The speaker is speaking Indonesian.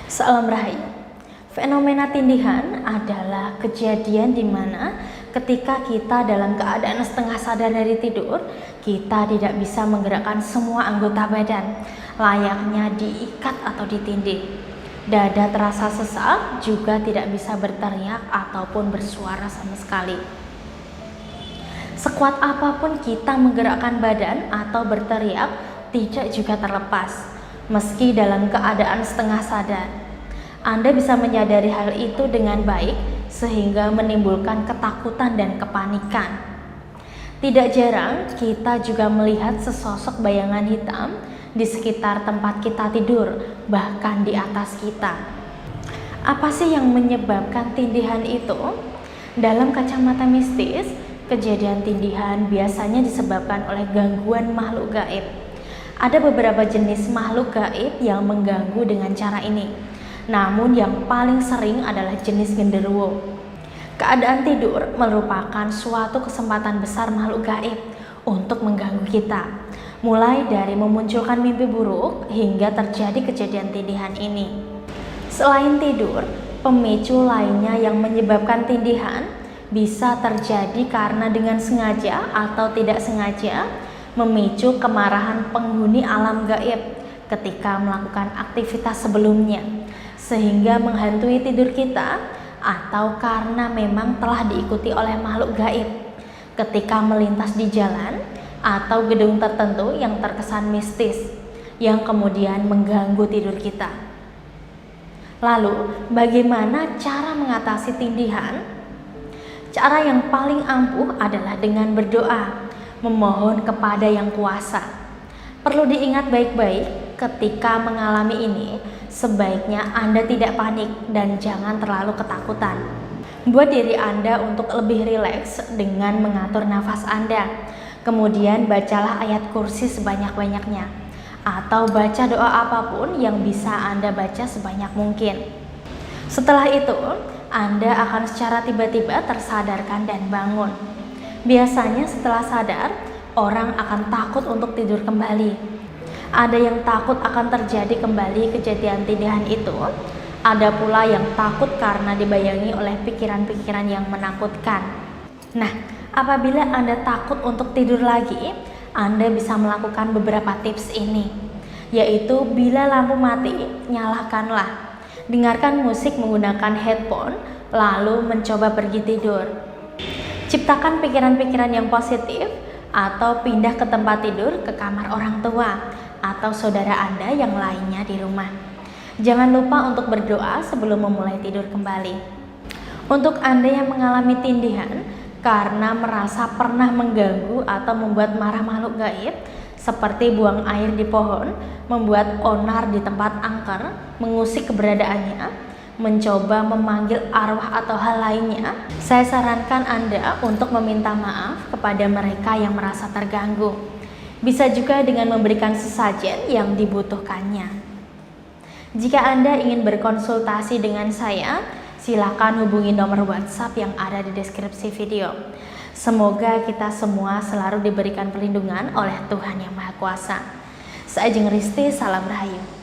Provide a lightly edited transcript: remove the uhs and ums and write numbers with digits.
Salam Rahayu. Fenomena tindihan adalah kejadian di mana ketika kita dalam keadaan setengah sadar dari tidur, kita tidak bisa menggerakkan semua anggota badan, layaknya diikat atau ditindih. Dada terasa sesak, juga tidak bisa berteriak ataupun bersuara sama sekali. Sekuat apapun kita menggerakkan badan atau berteriak, tidak juga terlepas. Meski dalam keadaan setengah sadar, Anda bisa menyadari hal itu dengan baik sehingga menimbulkan ketakutan dan kepanikan. Tidak jarang kita juga melihat sesosok bayangan hitam di sekitar tempat kita tidur, bahkan di atas kita. Apa sih yang menyebabkan tindihan itu? Dalam kacamata mistis, kejadian tindihan biasanya disebabkan oleh gangguan makhluk gaib. Ada beberapa jenis makhluk gaib yang mengganggu dengan cara ini. Namun yang paling sering adalah jenis genderuwo. Keadaan tidur merupakan suatu kesempatan besar makhluk gaib untuk mengganggu kita. Mulai dari memunculkan mimpi buruk hingga terjadi kejadian tindihan ini. Selain tidur, pemicu lainnya yang menyebabkan tindihan bisa terjadi karena dengan sengaja atau tidak sengaja memicu kemarahan penghuni alam gaib ketika melakukan aktivitas sebelumnya, sehingga menghantui tidur kita, atau karena memang telah diikuti oleh makhluk gaib ketika melintas di jalan atau gedung tertentu yang terkesan mistis, yang kemudian mengganggu tidur kita. Lalu, bagaimana cara mengatasi tindihan? Cara yang paling ampuh adalah dengan berdoa, memohon kepada Yang Kuasa. Perlu diingat baik-baik, ketika mengalami ini, sebaiknya Anda tidak panik dan jangan terlalu ketakutan. Buat diri Anda untuk lebih rileks dengan mengatur nafas Anda. Kemudian bacalah ayat kursi sebanyak-banyaknya, atau baca doa apapun yang bisa Anda baca sebanyak mungkin. Setelah itu, Anda akan secara tiba-tiba tersadarkan dan bangun. Biasanya setelah sadar, orang akan takut untuk tidur kembali. Ada yang takut akan terjadi kembali kejadian tindihan itu. Ada pula yang takut karena dibayangi oleh pikiran-pikiran yang menakutkan. Nah, apabila Anda takut untuk tidur lagi, Anda bisa melakukan beberapa tips ini, yaitu bila lampu mati, nyalakanlah. Dengarkan musik menggunakan headphone, lalu mencoba pergi tidur. Ciptakan pikiran-pikiran yang positif atau pindah ke tempat tidur ke kamar orang tua atau saudara Anda yang lainnya di rumah. Jangan lupa untuk berdoa sebelum memulai tidur kembali. Untuk Anda yang mengalami tindihan karena merasa pernah mengganggu atau membuat marah makhluk gaib, seperti buang air di pohon, membuat onar di tempat angker, mengusik keberadaannya, mencoba memanggil arwah atau hal lainnya, saya sarankan Anda untuk meminta maaf kepada mereka yang merasa terganggu. Bisa juga dengan memberikan sesajen yang dibutuhkannya. Jika Anda ingin berkonsultasi dengan saya, silakan hubungi nomor WhatsApp yang ada di deskripsi video. Semoga kita semua selalu diberikan perlindungan oleh Tuhan Yang Maha Kuasa. Saya Jeng Risti, salam Rahayu.